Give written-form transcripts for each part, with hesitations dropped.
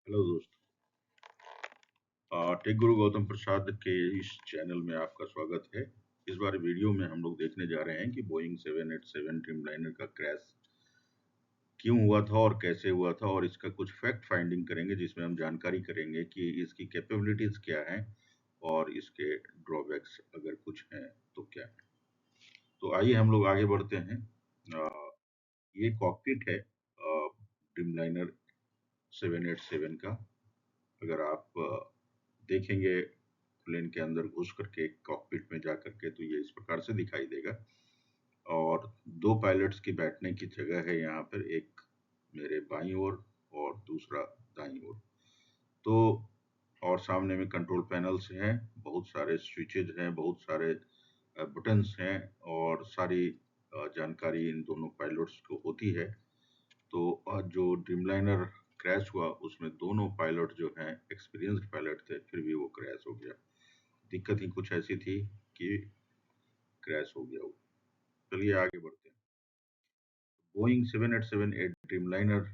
Hello दोस्त। Take गुरु गौतम प्रसाद के इस चैनल में आपका स्वागत है। इस बार वीडियो में हम लोग देखने जा रहे हैं कि बोइंग 787 ड्रीमलाइनर का क्रैश क्यों हुआ था और कैसे हुआ था, और इसका कुछ फैक्ट फाइंडिंग करेंगे जिसमें हम जानकारी करेंगे कि इसकी कैपेबिलिटीज क्या हैं और इसके ड्रॉबैक्स अगर कुछ हैं तो क्या है। तो आइए हम लोग आगे बढ़ते हैं। ये कॉकपिट है ड्रीमलाइनर 787 का। अगर आप देखेंगे प्लेन के अंदर घुस करके कॉकपिट में जा करके, तो ये इस प्रकार से दिखाई देगा। और दो पायलट्स की बैठने की जगह है यहाँ पर, एक मेरे बाईं ओर और दूसरा दाईं ओर। तो और सामने में कंट्रोल पैनल्स हैं, बहुत सारे स्विचेज हैं, बहुत सारे बटन्स हैं, और सारी जानकारी इन दोनों पायलट्स को होती है। तो जो ड्रीमलाइनर क्रैश हुआ उसमें दोनों पायलट जो हैं एक्सपीरियंस्ड पायलट थे, फिर भी वो क्रैश हो गया। दिक्कत ही कुछ ऐसी थी कि क्रैश हो गया वो। चलिए आगे बढ़ते हैं। बोइंग 787 ड्रीमलाइनर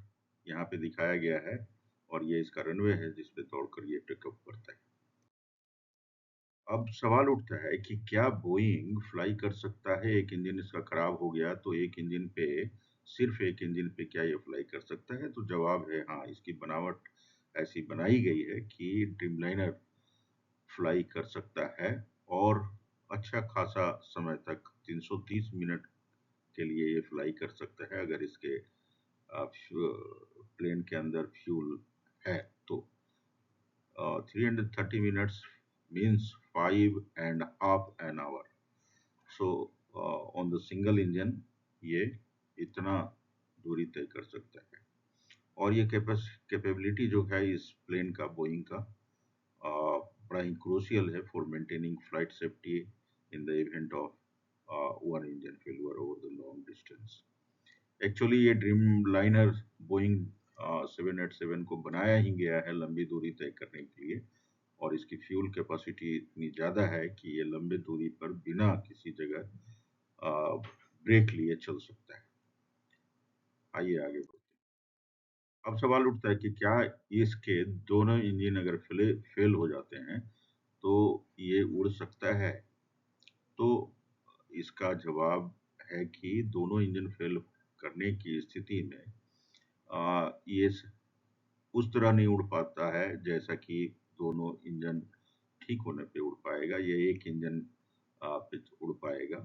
यहाँ पे दिखाया गया है, और ये इसका रनवे है जिस पे दौड़कर ये टेकअप करता है। अब सवाल उठता है कि क्या बोइंग फ्लाई कर सकता है? एक इंजन इसका खराब हो गया तो एक इंजन पे, सिर्फ एक इंजन पे क्या ये फ्लाई कर सकता है? तो जवाब है हाँ। इसकी बनावट ऐसी बनाई गई है कि ड्रीमलाइनर फ्लाई कर सकता है, और अच्छा खासा समय तक 330 मिनट के लिए ये फ्लाई कर सकता है अगर इसके प्लेन के अंदर फ्यूल है तो। 330 minutes means 5.5 an hour। So on the single engine ये इतना दूरी तय कर सकता है। और ये कैपेबिलिटी जो है इस प्लेन का, बोइंग का, बड़ा ही क्रूशियल है for maintaining flight safety in the event of one engine failure over the long distance. Actually ये ड्रीम लाइनर बोइंग 787 को बनाया ही गया है लंबी दूरी तय करने के लिए, और इसकी फ्यूल कैपेसिटी इतनी ज़्यादा है कि ये लंबी दूरी पर बिना किसी जगह ब्रेक लिए चल सकता है। आइए आगे बढ़ते हैं। अब सवाल उठता है कि क्या इसके दोनों इंजन अगर फेल हो जाते हैं तो ये उड़ सकता है? तो इसका जवाब है कि दोनों इंजन फेल करने की स्थिति में ये उस तरह नहीं उड़ पाता है जैसा कि दोनों इंजन ठीक होने पे उड़ पाएगा। ये एक इंजन पे उड़ पाएगा।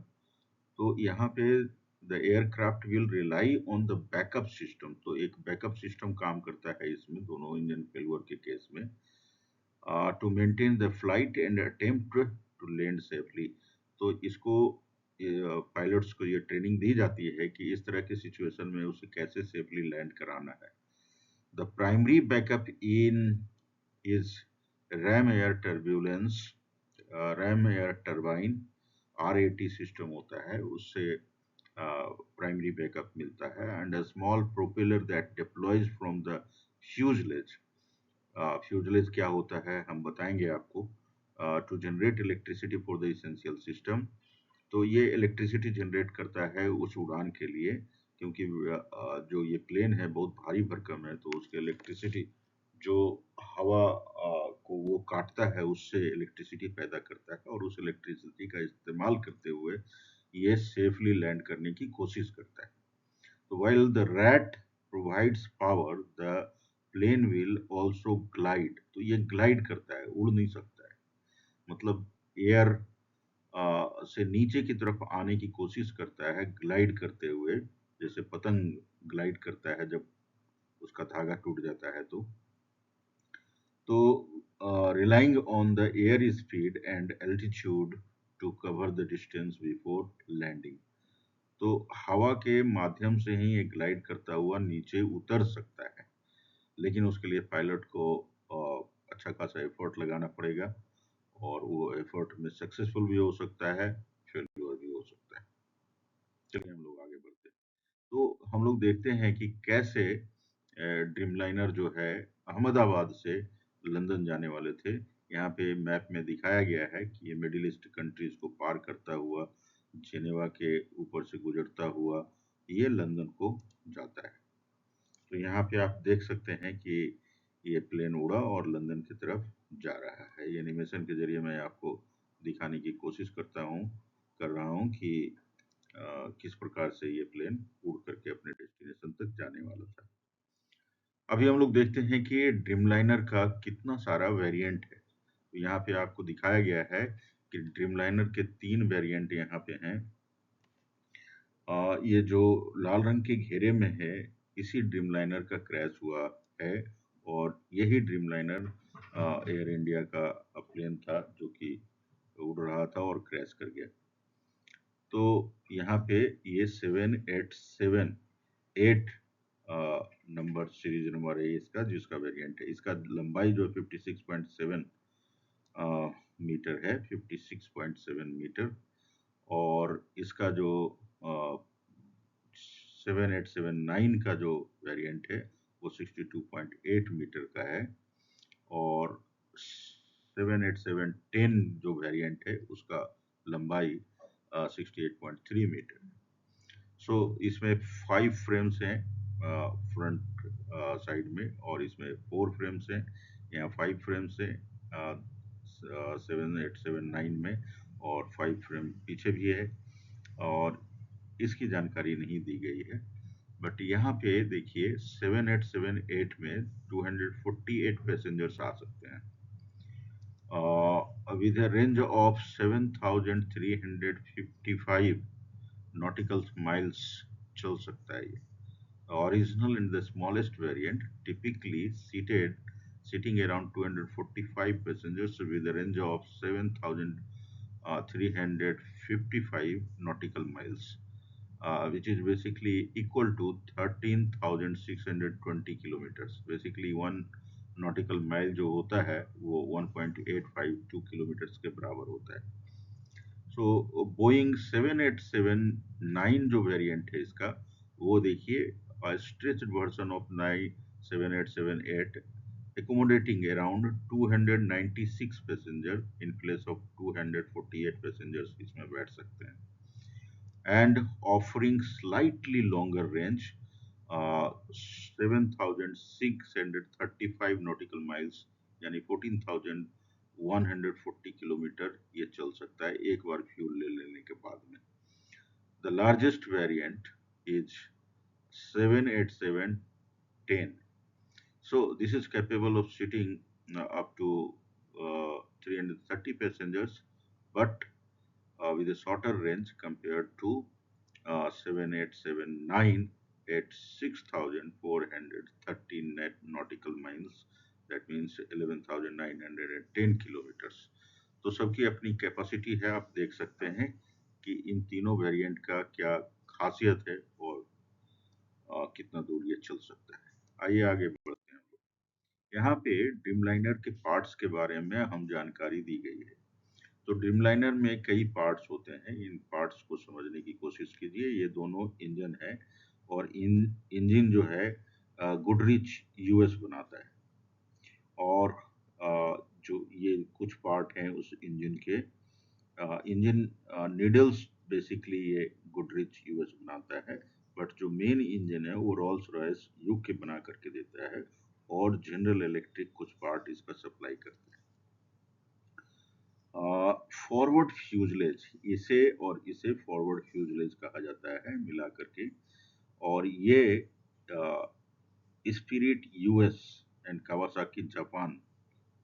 तो यहाँ पे the aircraft will rely on the backup system. तो एक बैकअप सिस्टम काम करता है इसमें दोनों इंजन फेलियर के केस में, to maintain the flight and attempt to land safely. तो इसको पायलट्स को ये ट्रेनिंग दी जाती है कि इस तरह की सिचुएशन में उसे कैसे सेफली लैंड कराना है। The primary backup in is ram air turbulence, ram air turbine, RAT system होता है, उससे प्राइमरी बैकअप मिलता है। And a small propeller that deploys from the fuselage. Fuselage क्या होता है हम बताएंगे आपको। To generate electricity for the essential system. तो ये इलेक्ट्रिसिटी जनरेट करता है उस उड़ान के लिए, क्योंकि जो ये प्लेन है बहुत भारी भरकम है, तो उसके इलेक्ट्रिसिटी जो हवा को वो काटता है उससे इलेक्ट्रिसिटी पैदा करता है, और उस इलेक्ट्रिसिटी का इस्तेमाल करते हुए ये सेफली लैंड करने की कोशिश करता है। तो while the rat provides power, the plane will also glide। तो ये ग्लाइड करता है, उड़ नहीं सकता है। मतलब एयर से नीचे की तरफ आने की कोशिश करता है ग्लाइड करते हुए, जैसे पतंग ग्लाइड करता है जब उसका धागा टूट जाता है। तो relying on the air speed and altitude to cover the distance before landing। तो हवा के माध्यम से ही ये ग्लाइड करता हुआ नीचे उतर सकता है, लेकिन उसके लिए पायलट को अच्छा खासा एफर्ट लगाना पड़ेगा, और वो एफर्ट में सक्सेसफुल भी हो सकता है, फेल्योर भी हो सकता है। चलिए हम लोग आगे बढ़ते हैं। तो हम लोग देखते हैं कि कैसे ड्रीमलाइनर जो है अहमदाबाद से लंदन जाने वाले थे। यहाँ पे मैप में दिखाया गया है कि ये मिडिल ईस्ट कंट्रीज को पार करता हुआ, जेनेवा के ऊपर से गुजरता हुआ ये लंदन को जाता है। तो यहाँ पे आप देख सकते हैं कि ये प्लेन उड़ा और लंदन की तरफ जा रहा है। ये एनिमेशन के जरिए मैं आपको दिखाने की कोशिश कर रहा हूँ कि किस प्रकार से ये प्लेन उड़ करके अपने डेस्टिनेशन तक जाने वाला था। अभी हम लोग देखते हैं कि ड्रीमलाइनर का कितना सारा वेरिएंट है। तो यहाँ पे आपको दिखाया गया है कि ड्रीमलाइनर के 3 वेरिएंट यहाँ पे हैं। ये जो लाल रंग के घेरे में है, इसी ड्रीमलाइनर का क्रैश हुआ है और यही ड्रीमलाइनर एयर इंडिया का प्लेन था जो कि उड़ रहा था और क्रैश कर गया। तो यहाँ पे ये 7878 नंबर सीरीज नंबर है इसका, जिसका वेरिएंट है। इसका लंबाई जो 56.7 मीटर है, 56.7 मीटर। और इसका जो 7879 का जो वेरिएंट है वो 62.8 मीटर का है। और 78710 जो वेरिएंट है उसका लंबाई 68.3 मीटर। सो इसमें 5 फ्रेम्स हैं फ्रंट साइड में, और इसमें 4 फ्रेम्स हैं। यहाँ 5 फ्रेम्स हैं 7879 में, और 5 फ्रेम पीछे भी है। और इसकी जानकारी नहीं दी गई है, बट यहाँ पे देखिए 7878 में 248 पैसेंजर्स आ सकते हैं with a range of 7355 nautical miles चल सकता है ये। Original and the smallest variant, typically sitting around 245 passengers with a range of 7,355 nautical miles, which is basically equal to 13,620 kilometers. Basically, one nautical mile जो होता है वो 1.852 kilometers के बराबर होता है। सो बोइंग 7879 जो वेरिएंट है इसका, वो देखिए stretched version of 7878 accommodating around 296 passenger in place of 248 passengers इसमें बैठ सकते हैं, and offering slightly longer range 7635 nautical miles, यानी 14,140 किलोमीटर ये चल सकता है एक बार फ्यूल ले लेने के बाद में। The largest variant is 78710. So this is capable of seating up to 330 passengers, but with a shorter range compared to 7879 at 6,430 net nautical miles. That means 11,910 kilometres. तो सबकी अपनी कैपेसिटी है, आप देख सकते हैं कि इन तीनों वेरिएंट का क्या खासियत है और कितना दूर ये चल सकता है। आइए आगे बढ़ते हैं। यहाँ पे ड्रीमलाइनर के पार्ट्स के बारे में हम जानकारी दी गई है। तो ड्रीमलाइनर में कई पार्ट्स होते हैं, इन पार्ट्स को समझने की कोशिश कीजिए। ये दोनों इंजन है, और इन इंजन जो है गुडरिच यूएस बनाता है, और जो ये कुछ पार्ट हैं उस इंजन के, इंजन नीडल्स बेसिकली ये गुडरिच यूएस बनाता है, बट जो मेन इंजन है वो रोल्स रॉयस यूके बना करके देता है, और जनरल इलेक्ट्रिक कुछ पार्ट इसका सप्लाई करता है। फॉरवर्ड फ्यूजलेज इसे फॉरवर्ड फ्यूजलेज कहा जाता है मिला करके, और ये spirit US and Kawasaki Japan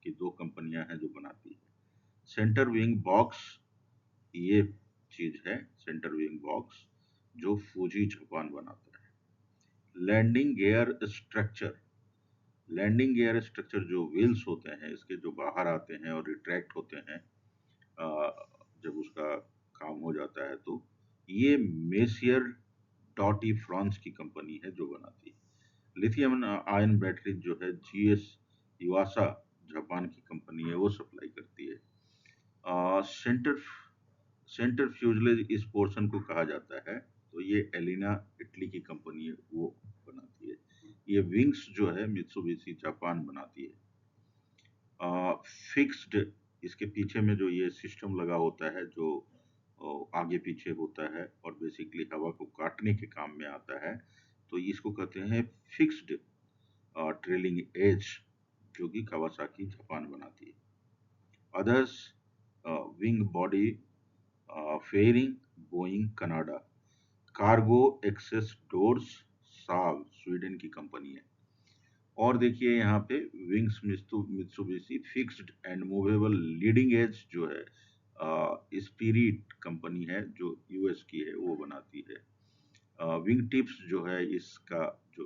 की दो कंपनियां हैं जो बनाती है। सेंटर विंग बॉक्स ये चीज है, सेंटर विंग बॉक्स, जो फूजी जापान बनाता है। लैंडिंग गियर स्ट्रक्चर जो व्हील्स होते हैं इसके, जो बाहर आते हैं और रिट्रैक्ट होते हैं जब उसका काम हो जाता है, तो ये मेसियर डॉटी फ्रांस की कंपनी है जो बनाती है। लिथियम आयन बैटरी जो है जीएस युवासा जापान की कंपनी है, वो सप्लाई करती है। सेंटर फ्यूजलेज इस पोर्शन को कहा जाता है, तो ये एलिना इटली की कंपनी है, वो बनाती है। ये विंग्स जो है मित्सुबिशी जापान बनाती है। फिक्स्ड, इसके पीछे में जो ये सिस्टम लगा होता है जो आगे पीछे होता है और बेसिकली हवा को काटने के काम में आता है, तो इसको कहते हैं फिक्स्ड ट्रेलिंग एज। जो कि कावासाकी जापान बनाती है। Others wing body fairing Boeing Canada, cargo access doors Saab Sweden की कंपनी है। और देखिए यहाँ पे wings Mitsubishi fixed and movable leading edge जो है स्पिरिट कंपनी है जो यूएस की है वो बनाती है। विंग टिप्स जो है इसका जो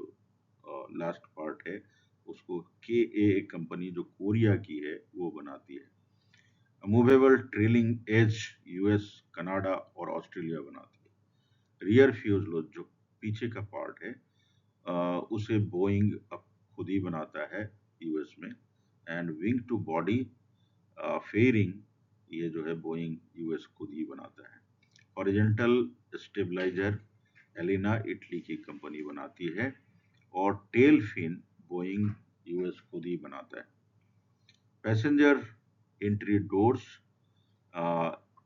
लास्ट पार्ट है उसको के ए कंपनी जो कोरिया की है वो बनाती है। Movable trailing edge US Canada और ऑस्ट्रेलिया बनाती है। रियर फ्यूजलेज जो पीछे का पार्ट है उसे बोइंग अब खुद ही बनाता है यूएस में। And wing to body fairing ये जो है बोइंग यूएस खुद ही बनाता है। हॉरिजॉन्टल स्टेबलाइजर एलिना इटली की कंपनी बनाती है और टेल फिन बोइंग यूएस खुद ही बनाता है। पैसेंजर एंट्री डोर्स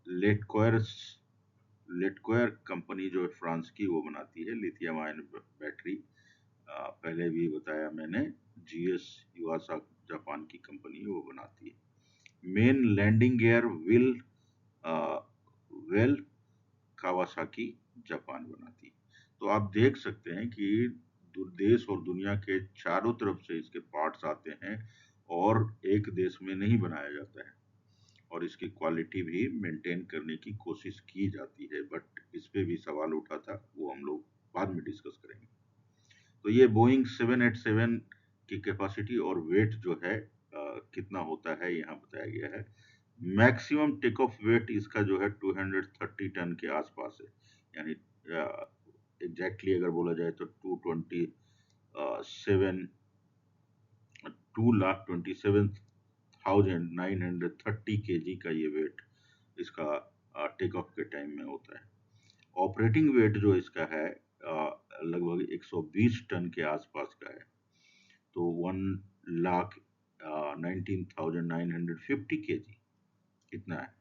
लेटक्वायर्स लेटक्वायर कंपनी जो है फ्रांस की वो बनाती है। लिथियम आयन बैटरी पहले भी बताया मैंने, जीएस युवासा जापान की कंपनी वो बनाती है। Main landing gear wheel well Kawasaki Japan बनाती है। तो आप देख सकते हैं कि देश और दुनिया के चारों तरफ से इसके पार्ट्स आते हैं और एक देश में नहीं बनाया जाता है और इसकी क्वालिटी भी मेंटेन करने की कोशिश की जाती है। बट इस पे भी सवाल उठा था, वो हम लोग बाद में डिस्कस करेंगे। तो ये बोइंग 787 की कैपेसिटी और वेट जो है कितना होता है यहाँ बताया गया है। मैक्सिमम टेक ऑफ वेट इसका जो है 230 टन के आसपास है, यानी एग्जैक्टली अगर बोला जाए तो 2,27,930 केजी का ये वेट इसका टेक ऑफ के टाइम में होता है। ऑपरेटिंग वेट जो इसका है लगभग 120 टन के आसपास का है। तो 1,19,950 केजी कितना है।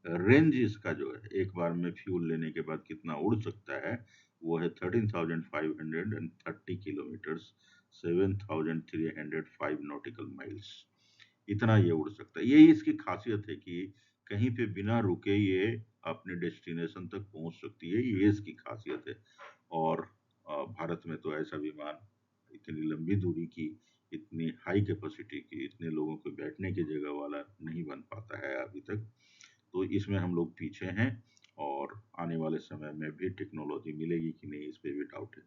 रेंज इसका जो है एक बार में फ्यूल लेने के बाद कितना उड़ सकता है वो है 13,530 किलोमीटर्स, 7,305 नॉटिकल माइल्स। इतना ये उड़ सकता है। यही इसकी खासियत है कि कहीं पे बिना रुके ये अपने डेस्टिनेशन तक पहुंच सकती है, ये इसकी खासियत है। और भारत में तो ऐसा विमान इतनी लंबी दूरी की, इतनी हाई कैपेसिटी की, इतने लोगों को बैठने की जगह वाला नहीं बन पाता है अभी तक। तो इसमें हम लोग पीछे हैं और आने वाले समय में भी टेक्नोलॉजी मिलेगी कि नहीं इस पे भी डाउट है,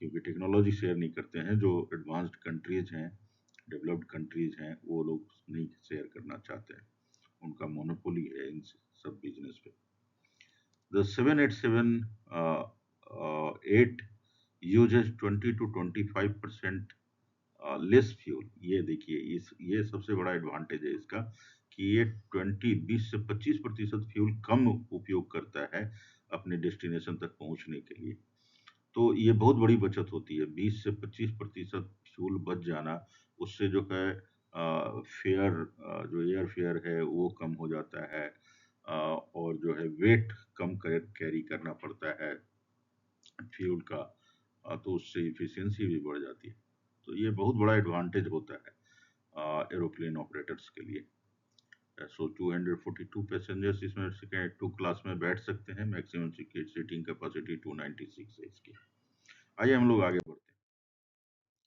क्योंकि टेक्नोलॉजी शेयर नहीं करते हैं। जो एडवांस्ड कंट्रीज हैं, डेवलप्ड कंट्रीज हैं, वो लोग नहीं शेयर करना चाहते हैं, उनका मोनोपोली है इन सब बिजनेस पे। The 787 8 uses 20 to 25% less fuel. ये देखिए ये सबसे बड़ा एडवांटेज है इसका कि ये 20 से 25% फ्यूल कम उपयोग करता है अपने डेस्टिनेशन तक पहुंचने के लिए। तो ये बहुत बड़ी बचत होती है। 20 से 25% फ्यूल बच जाना, उससे जो है फेयर जो एयर फेयर है वो कम हो जाता है और जो है वेट कम कैरी करना पड़ता है फ्यूल का, तो उससे इफिशियंसी भी बढ़ जाती है। तो ये बहुत बड़ा एडवांटेज होता है एरोप्लेन ऑपरेटर्स के लिए। सो 242 पैसेंजर्स इसमें सेकेंड टू क्लास में बैठ सकते हैं। मैक्सिमम सीटिंग कैपेसिटी 296 है इसकी। आइए हम लोग आगे बढ़ते हैं।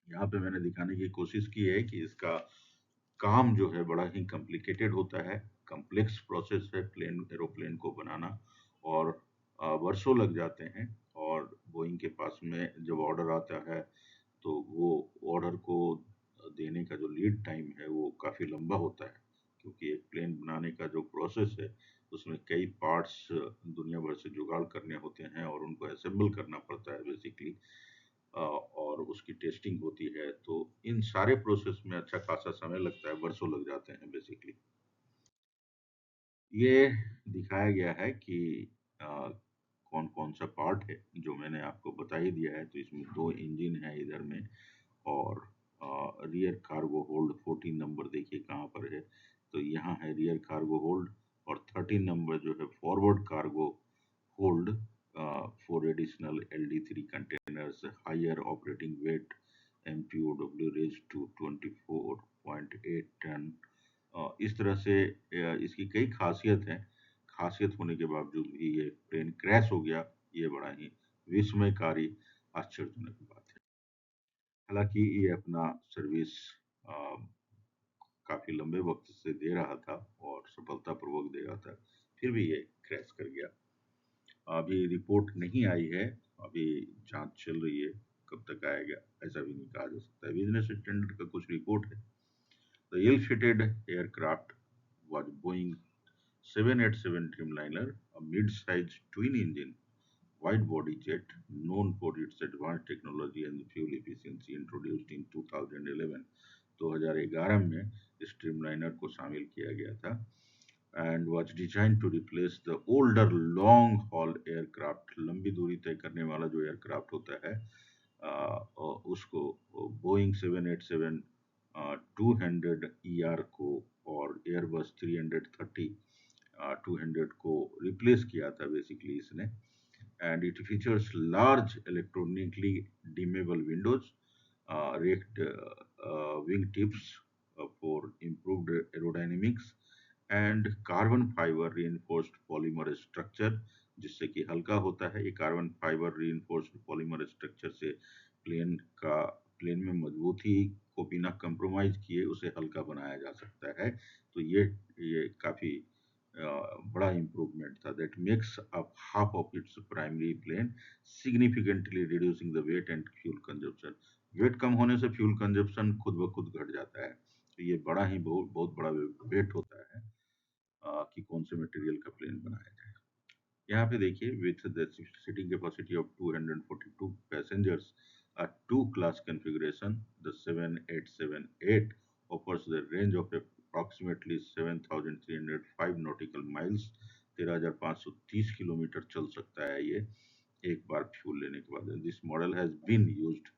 यहाँ पे मैंने दिखाने की कोशिश की है कि इसका काम जो है बड़ा ही कॉम्प्लिकेटेड होता है, कॉम्प्लेक्स प्रोसेस है प्लेन एरोप्लेन को बनाना, और वर्षों लग जाते हैं। और बोइंग के पास में जब ऑर्डर आता है तो वो ऑर्डर को देने का जो लीड टाइम है वो काफ़ी लंबा होता है, क्योंकि एक प्लेन बनाने का जो प्रोसेस है उसमें कई पार्ट्स दुनिया भर से जुगाड़ करने होते हैं और उनको असेंबल करना पड़ता है बेसिकली, और उसकी टेस्टिंग होती है। तो इन सारे प्रोसेस में अच्छा खासा समय लगता है, वर्षों लग जाते हैं बेसिकली। ये दिखाया गया है कि कौन कौन सा पार्ट है जो मैंने आपको बता ही दिया है। तो इसमें दो इंजन है इधर में, और रियर कार्गो होल्ड 14 नंबर देखिए कहाँ पर है। तो यहाँ है रियर कार्गो होल्ड, और 13 नंबर जो है forward cargo hold for additional LD3 containers, higher operating weight MPOW raise to 24.8 8 tonne. इस तरह से इसकी कई खासियत हैं। खासियत होने के बावजूद भी ये प्लेन क्रैश हो गया, ये बड़ा ही विस्मयकारी, आश्चर्यजनक बात है। हालाँकि ये अपना सर्विस अ, काफ़ी लंबे वक़्त से दे रहा था और सफलतापूर्वक दे रहा था, फिर भी ये क्रैश कर गया। अभी रिपोर्ट नहीं आई है, अभी जाँच चल रही है, कब तक आएगा ऐसा भी नहीं कहा जा सकता है। बिज़नेस स्टैंडर्ड का कुछ रिपोर्ट है। The ill-fated aircraft was Boeing 787 Dreamliner, a mid-sized twin-engine wide-body jet known for its advanced technology and fuel efficiency, introduced in 2011। 2011 में इस ड्रीमलाइनर को शामिल किया गया था and was designed to replace the older long haul aircraft। लंबी दूरी तय करने वाला जो एयरक्राफ्ट होता है उसको बोइंग 787 200 ER को और एयरबस 330 200 को रिप्लेस किया था बेसिकली इसने। and it features large electronically dimmable windows, raked wing tips for improved aerodynamics, and carbon fiber reinforced polymer structure, जिससे कि हल्का होता है। ये carbon fibre reinforced polymer structure से प्लेन का प्लेन में मजबूती को बिना कंप्रोमाइज किए उसे हल्का बनाया जा सकता है। तो ये काफी बड़ा इम्प्रूवमेंट था। That makes up half of its primary plane, significantly reducing the weight and fuel consumption. Weight कम होने से फ्यूल कंजप्शन खुद ब खुद घट जाता है। तो ये बड़ा ही बहुत बहुत बड़ा वेट होता है कि कौन से मटेरियल का प्लेन बनाया जाए। यहाँ पे देखिए, with the seating capacity of 242 passengers, a two-class configuration, the 7878 offers the range of approximately 7,305 nautical miles। 13,530 kilometre चल सकता है ये एक बार फ्यूल लेने के बाद। This model has been used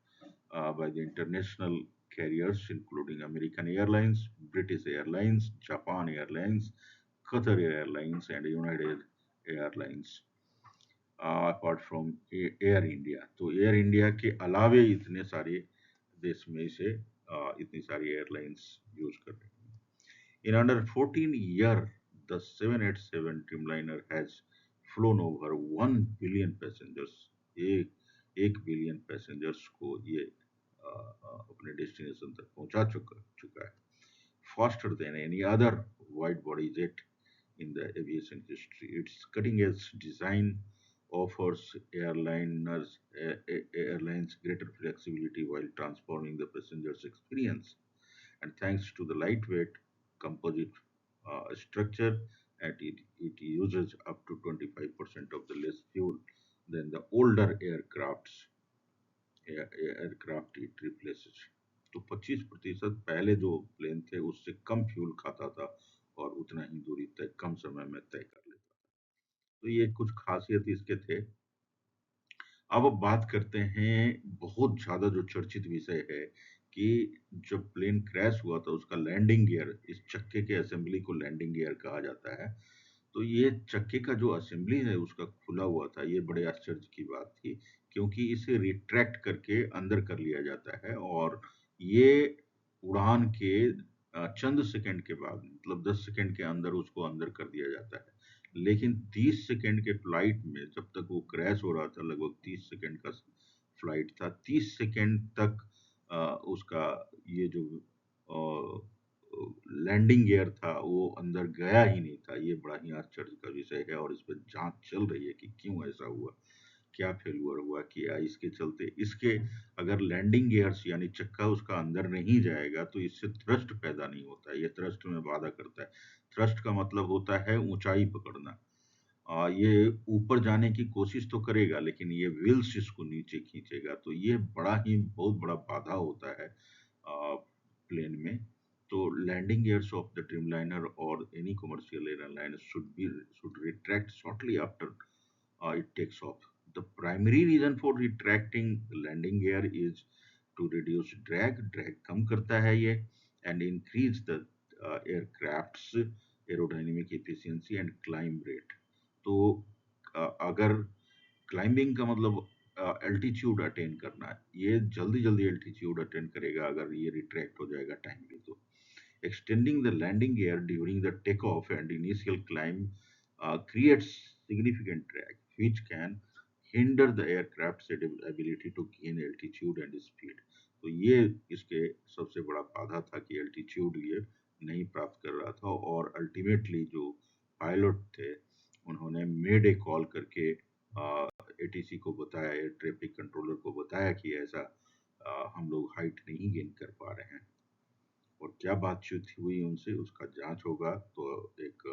by the international carriers including American Airlines, British Airlines, Japan Airlines, Qatar Airlines, and United Airlines, apart from Air India। तो air India के अलावे इतने सारे देश में इसे इतनी सारी एयरलाइंस यूज कर रही हैं। In under 14 years, the 787 Dreamliner has flown over 1 billion passengers। एक बिलियन पैसेंजर्स को ये अपने डेस्टिनेशन तक पहुंचा चुका है। Faster than any other wide body jet in the aviation history। Its cutting edge design offers airlines greater flexibility while transforming the passenger's experience, and thanks to the lightweight composite structure, and it uses up to 25% of the less fuel than the older aircraft it replaces। तो 25% पहले जो plane थे उससे कम fuel खाता था और उतना ही दूरी तय कम समय में तय कर लेता था। तो ये कुछ खासियत इसके थे। अब बात करते हैं बहुत ज़्यादा जो चर्चित विषय है कि जब प्लेन क्रैश हुआ था उसका लैंडिंग गियर, इस चक्के के असेंबली को लैंडिंग गियर कहा जाता है। तो ये चक्के का जो असेंबली है उसका खुला हुआ था। ये बड़े आश्चर्य की बात थी क्योंकि इसे रिट्रैक्ट करके अंदर कर लिया जाता है और ये उड़ान के चंद सेकंड के बाद, मतलब 10 सेकंड के अंदर उसको अंदर कर दिया जाता है। लेकिन 30 सेकंड के फ्लाइट में जब तक वो क्रैश हो रहा था, लगभग 30 सेकंड का फ्लाइट था, 30 सेकंड तक उसका ये जो लैंडिंग गियर था वो अंदर गया ही नहीं था। ये बड़ा ही आश्चर्य का विषय है और इस पर जांच चल रही है कि क्यों ऐसा हुआ, क्या फेल्यूर हुआ, क्या इसके चलते। इसके अगर लैंडिंग गियर्स यानी चक्का उसका अंदर नहीं जाएगा तो इससे थ्रस्ट पैदा नहीं होता है, ये थ्रस्ट में बाधा करता है। थ्रस्ट का मतलब होता है ऊंचाई पकड़ना। ये ऊपर जाने की कोशिश तो करेगा लेकिन ये व्हील्स इसको नीचे खींचेगा, तो ये बड़ा ही बहुत बड़ा बाधा होता है प्लेन में। तो landing gears of the Dreamliner और any commercial airline should retract shortly after it takes off। The primary reason for retracting the landing gear is to reduce drag। Drag कम करता है ये and increase the aircraft's aerodynamic efficiency and climb rate। तो अगर climbing का मतलब altitude attain करना है, ये जल्दी जल्दी एल्टीट्यूड अटेन करेगा अगर ये रिट्रैक्ट हो जाएगा टाइमली। तो Extending the landing gear during the takeoff and initial climb creates significant drag, which can hinder the aircraft's ability to gain altitude and speed. तो ये इसके सबसे बड़ा बाधा था कि एल्टीट्यूड ये नहीं प्राप्त कर रहा था, और अल्टीमेटली जो पायलट थे उन्होंने मेड ए कॉल करके एटीसी को बताया, एयर ट्रैफिक कंट्रोलर को बताया कि ऐसा हम लोग हाइट नहीं गेन कर पा रहे हैं। और क्या बातचीत हुई उनसे उसका जांच होगा, तो एक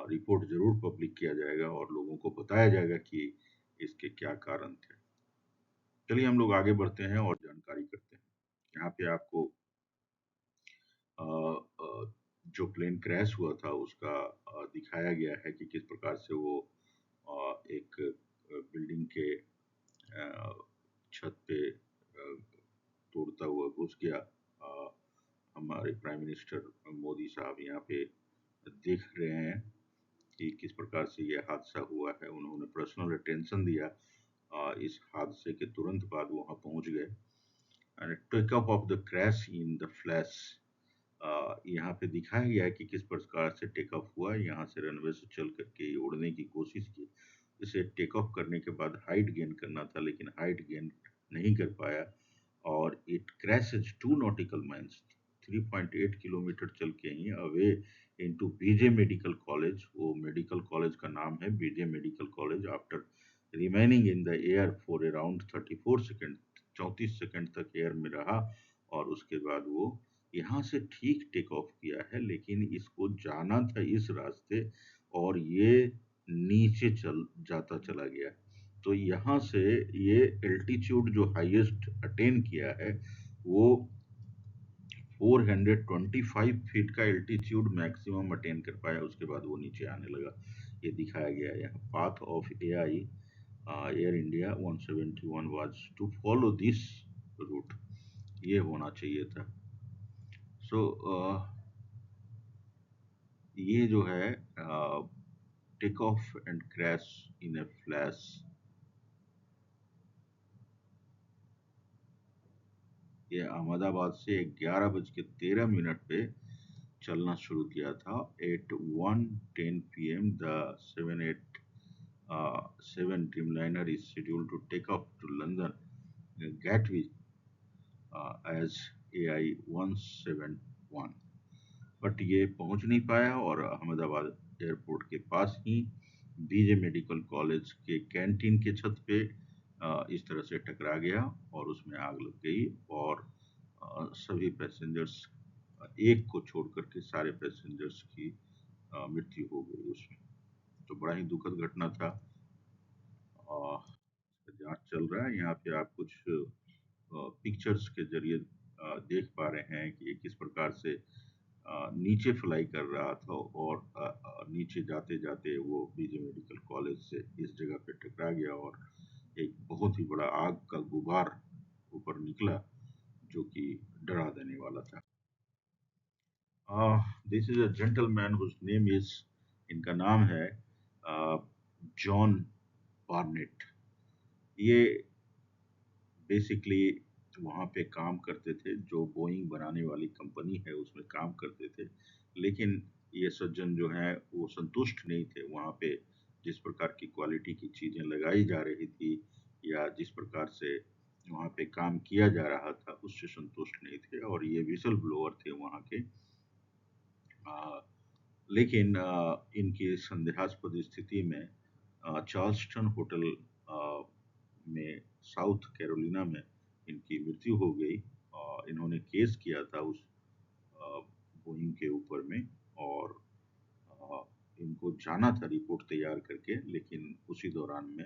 रिपोर्ट जरूर पब्लिक किया जाएगा और लोगों को बताया जाएगा कि इसके क्या कारण थे। चलिए हम लोग आगे बढ़ते हैं और जानकारी करते हैं। यहाँ पे आपको अ, अ, जो प्लेन क्रैश हुआ था उसका दिखाया गया है कि किस प्रकार से वो एक बिल्डिंग के छत पे तोड़ता हुआ घुस गया। हमारे प्राइम मिनिस्टर मोदी साहब यहाँ पे देख रहे हैं कि किस प्रकार से यह हादसा हुआ है। उन्होंने पर्सनल अटेंशन दिया, इस हादसे के तुरंत बाद वहाँ पहुँच गए। And take off of the crash in the flash, यहाँ पे दिखाया गया है कि किस प्रकार से टेक ऑफ हुआ। यहाँ से रनवे से चल करके उड़ने की कोशिश की। इसे टेक ऑफ करने के बाद हाइट गेन करना था, लेकिन हाइट गेन नहीं कर पाया और it crashes 2 nautical miles 3.8 kilometre चल के ही away into BJ medical college. वो मेडिकल कॉलेज का नाम है BJ medical college. After remaining in the air for around 34 second, 34 second तक एयर में रहा और उसके बाद वो यहाँ से ठीक टेक ऑफ किया है। लेकिन इसको जाना था इस रास्ते और ये नीचे चल जाता चला गया। तो यहाँ से ये एल्टीट्यूड जो हाईएस्ट अटेन किया है वो 425 फीट का एल्टीट्यूड मैक्सिमम अटेन कर पाया। उसके बाद वो नीचे आने लगा। ये दिखाया गया है यहाँ। Path of AI Air India 171 was to follow this route, ये होना चाहिए था। सो ये जो है take off and crash in a flash. ये अहमदाबाद से 11:13 पे चलना शुरू किया था। At 1:10 PM the 7 Dreamliner is scheduled to take off to London Gatwick as AI 171, but ये पहुंच नहीं पाया और अहमदाबाद एयरपोर्ट के पास ही बीजे मेडिकल कॉलेज के कैंटीन के छत पे इस तरह से टकरा गया और उसमें आग लग गई और सभी पैसेंजर्स, एक को छोड़ करके सारे पैसेंजर्स की मृत्यु हो गई उसमें। तो बड़ा ही दुखद घटना था। जांच चल रहा है। यहाँ पे आप कुछ पिक्चर्स के जरिए देख पा रहे हैं कि ये किस प्रकार से नीचे फ्लाई कर रहा था और नीचे जाते जाते वो बीजे मेडिकल कॉलेज से इस जगह पे टकरा गया और एक बहुत ही बड़ा आग का गुबार ऊपर निकला जो कि डरा देने वाला था। This is a gentleman whose name is, इनका नाम है जॉन बार्नेट। ये बेसिकली वहाँ पे काम करते थे, जो बोइंग बनाने वाली कंपनी है उसमें काम करते थे। लेकिन ये सज्जन जो हैं वो संतुष्ट नहीं थे वहाँ पे जिस प्रकार की क्वालिटी की चीज़ें लगाई जा रही थी या जिस प्रकार से वहाँ पे काम किया जा रहा था उससे संतुष्ट नहीं थे और ये विसल ब्लोअर थे वहाँ के। लेकिन इनकी संदेहास्पद स्थिति में चार्ल्सटन होटल में साउथ कैरोलिना में इनकी मृत्यु हो गई। इन्होंने केस किया था उस बोइंग के ऊपर में और इनको जाना था रिपोर्ट तैयार करके, लेकिन उसी दौरान में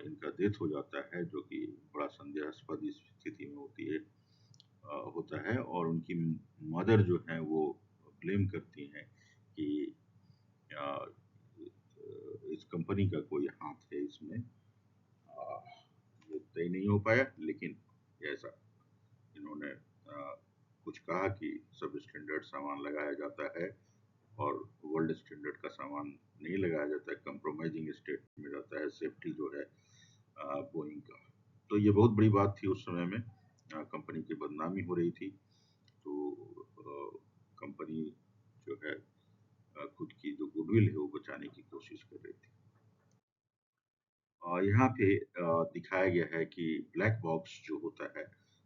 इनका डेथ हो जाता है जो कि बड़ा संदेहास्पद स्थिति में होता है। और उनकी मदर जो है वो ब्लेम करती हैं कि अ, इस कंपनी का कोई हाथ है इसमें। ये तय नहीं हो पाया, लेकिन ऐसा इन्होंने कुछ कहा कि सब स्टैंडर्ड सामान लगाया जाता है और वर्ल्ड स्टैंडर्ड का सामान नहीं लगाया जाता है, कंप्रोमाइजिंग स्टेट में रहता है सेफ्टी जो है बोइंग का। तो ये बहुत बड़ी बात थी उस समय में, कंपनी की बदनामी हो रही थी। तो कंपनी जो है खुद की जो गुडविल है वो बचाने की कोशिश कर रही थी। यहाँ पे दिखाया गया है कि ब्लैक बॉक्स जो होता है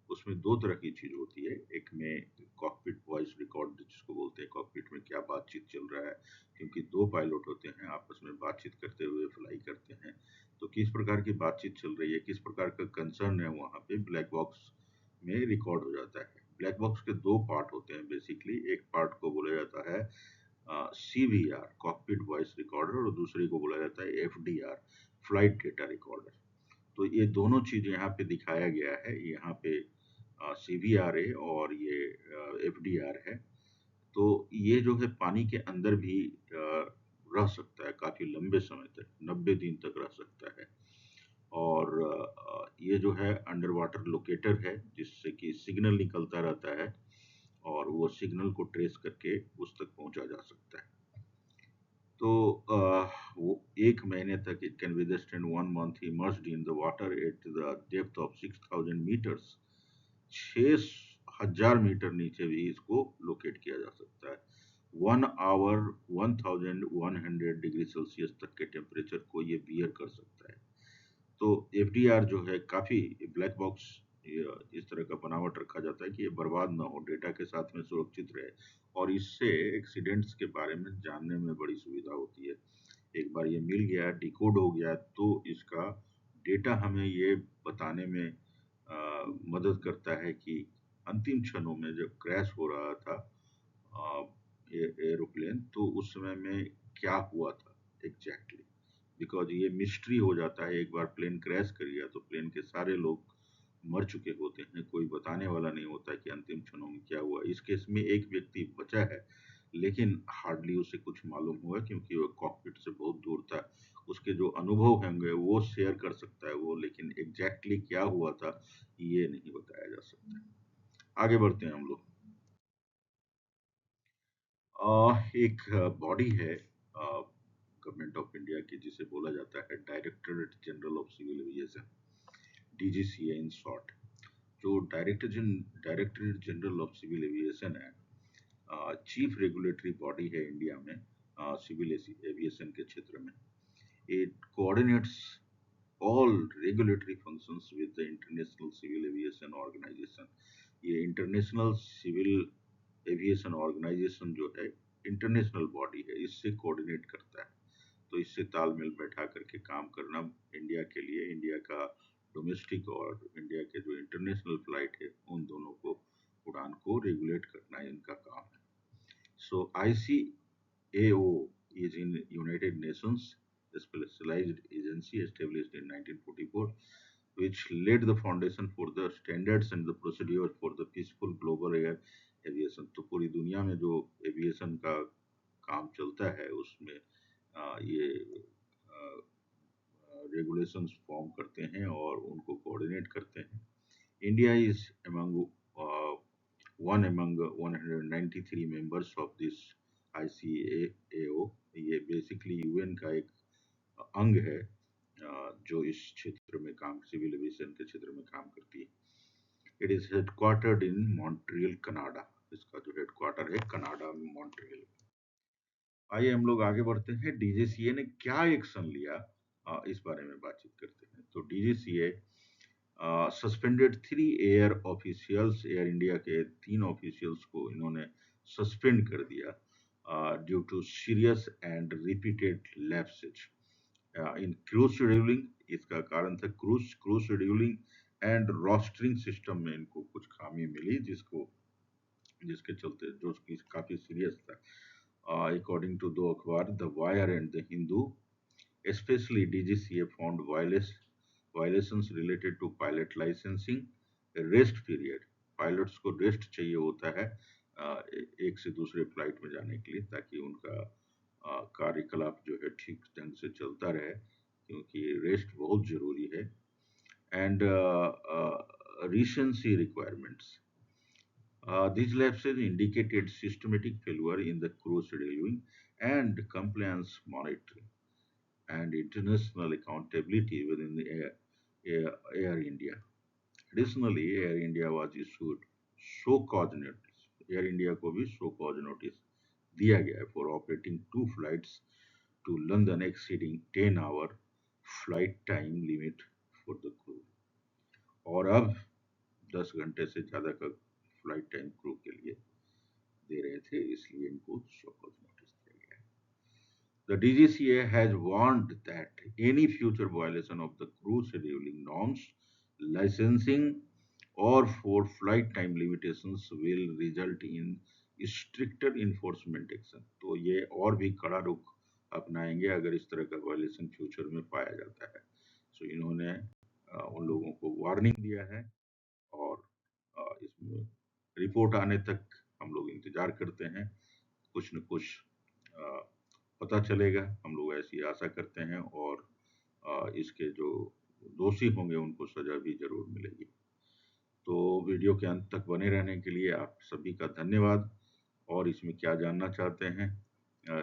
उसमें दो तरह की चीज होती है। एक में कॉकपिट वॉइस रिकॉर्ड जिसको बोलते हैं, कॉकपिट में क्या बातचीत चल रहा है, क्योंकि दो पायलट होते हैं आपस में बातचीत करते हुए फ्लाई करते हैं। तो किस प्रकार की बातचीत चल रही है, किस प्रकार का कंसर्न है, वहाँ पे ब्लैक बॉक्स में रिकॉर्ड हो जाता है। ब्लैक बॉक्स के दो पार्ट होते हैं बेसिकली। एक पार्ट को बोला जाता है CVR, कॉकपिट वॉइस रिकॉर्डर, और दूसरे को बोला जाता है FDR, फ्लाइट डेटा रिकॉर्डर। तो ये दोनों चीज यहाँ पे दिखाया गया है। यहाँ पे CVR है और ये FDR है। तो ये जो है पानी के अंदर भी रह सकता है काफी लंबे समय तक, 90 दिन तक रह सकता है। और ये जो है अंडर वाटर लोकेटर है जिससे कि सिग्नल निकलता रहता है और वो सिग्नल को ट्रेस करके उस तक पहुंचा जा सकता है। तो वो 1 महीने तक it can withstand 1 month immersed in the water at the depth of 6,000 meters। 6,000 metre नीचे भी इसको लोकेट किया जा सकता है। 1 आवर 1,100 डिग्री सेल्सियस तक के टेम्परेचर को ये बियर कर सकता है। तो FDR जो है काफी, ब्लैक बॉक्स इस तरह का बनावट रखा जाता है कि ये बर्बाद ना हो, डेटा के साथ में सुरक्षित रहे, और इससे एक्सीडेंट्स के बारे में जानने में बड़ी सुविधा होती है। एक बार ये मिल गया, डिकोड हो गया, तो इसका डेटा हमें ये बताने में मदद करता है कि अंतिम क्षणों में जब क्रैश हो रहा था एरोप्लेन, तो उस समय में क्या हुआ था एग्जैक्टली। बिकॉज ये मिस्ट्री हो जाता है। एक बार प्लेन क्रैश कर गया तो प्लेन के सारे लोग मर चुके होते हैं, कोई बताने वाला नहीं होता कि अंतिम क्षणों में क्या हुआ। इस केस में एक व्यक्ति बचा है, लेकिन हार्डली उसे कुछ मालूम हुआ क्योंकि वो कॉकपिट से बहुत दूर था। उसके जो अनुभव होंगे वो शेयर कर सकता है वो, लेकिन एग्जैक्टली क्या हुआ था ये नहीं बताया जा सकता। आगे बढ़ते हैं हम लोग। एक बॉडी है गवर्नमेंट ऑफ इंडिया की जिसे बोला जाता है directorate general of civil aviation, DGCA in short. जो directorate general of civil aviation है, चीफ रेगुलेटरी बॉडी है इंडिया में सिविल एविएशन के क्षेत्र में। It coordinates all regulatory functions with the International Civil Aviation Organization। ये इंटरनेशनल सिविल एविएशन ऑर्गेनाइजेशन जो है इंटरनेशनल बॉडी है, इससे कोऑर्डिनेट करता है। तो इससे तालमेल बैठा करके काम करना इंडिया के लिए, इंडिया का डोमेस्टिक और इंडिया के जो इंटरनेशनल फ्लाइट है उन दोनों को, उड़ान को रेगुलेट करना इनका काम है। सो ICAO is in United Nations specialized agency established in 1944, which laid the foundation for the standards and the procedure for the peaceful global air aviation। तो पूरी दुनिया में जो एविएशन का काम चलता है उसमें ये रेगुलेशंस फॉर्म करते हैं और उनको कोऑर्डिनेट करते हैं। India is among one among 193 members of this ICAO। ये बेसिकली यूएन का एक अंग है जो इस क्षेत्र में काम, सिविल एविएशन के क्षेत्र में काम करती है। It is headquartered in Montreal Canada. इसका जो हेडक्वार्टर है कनाडा में, मॉन्ट्रियल। आइए हम लोग आगे बढ़ते हैं। DGCA ने क्या एक्शन लिया इस बारे में बातचीत करते हैं। तो DGCA suspended 3 air officials, Air India के 3 ऑफिशियल्स को इन्होंने सस्पेंड कर दिया due to serious and repeated lapses in crews scheduling. इसका कारण था crews scheduling and rostering system में इनको कुछ खामी मिली, जिसके चलते जो कि काफी सीरियस था। अकॉर्डिंग टू दो अखबार, the wire and the Hindu, especially DGCA found violations related to pilot licensing, rest period। Pilots को रेस्ट चाहिए होता है एक से दूसरे फ्लाइट में जाने के लिए, ताकि उनका कार्यकलाप जो है ठीक ढंग से चलता रहे, क्योंकि रेस्ट बहुत जरूरी है। And recency requirements। These lapses indicated systematic failure in the crew scheduling and compliance monitoring and international accountability within the Air India। Additionally, Air India was issued show cause notice Air India को भी show cause notice दिया गया है for operating 2 flights to London exceeding 10 hour flight time limit for the crew. और अब 10 घंटे से ज्यादा का फ्लाइट टाइम क्रू के लिए दे रहे थे, इसलिए इनको शो कॉज नोटिस दिया गया है। The DGCA has warned that any future violation of the crew scheduling norms, licensing, or for flight time limitations will result in stricter enforcement action। तो ये और भी कड़ा रुख अपनाएंगे अगर इस तरह का वायलेशन फ्यूचर में पाया जाता है। सो इन्होंने उन लोगों को वार्निंग दिया है और इसमें रिपोर्ट आने तक हम लोग इंतजार करते हैं। कुछ न कुछ अ, पता चलेगा, हम लोग ऐसी आशा करते हैं और इसके जो दोषी होंगे उनको सजा भी जरूर मिलेगी। तो वीडियो के अंत तक बने रहने के लिए आप सभी का धन्यवाद। और इसमें क्या जानना चाहते हैं,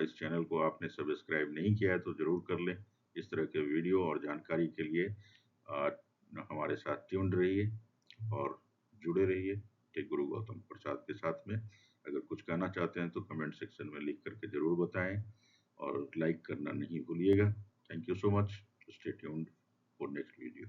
इस चैनल को आपने सब्सक्राइब नहीं किया है तो जरूर कर लें। इस तरह के वीडियो और जानकारी के लिए हमारे साथ ट्यून्ड रहिए और जुड़े रहिए टेक गुरु गौतम प्रसाद के साथ में। अगर कुछ कहना चाहते हैं तो कमेंट सेक्शन में लिख करके जरूर बताएं और लाइक करना नहीं भूलिएगा। Thank you so much. Stay tuned for next video.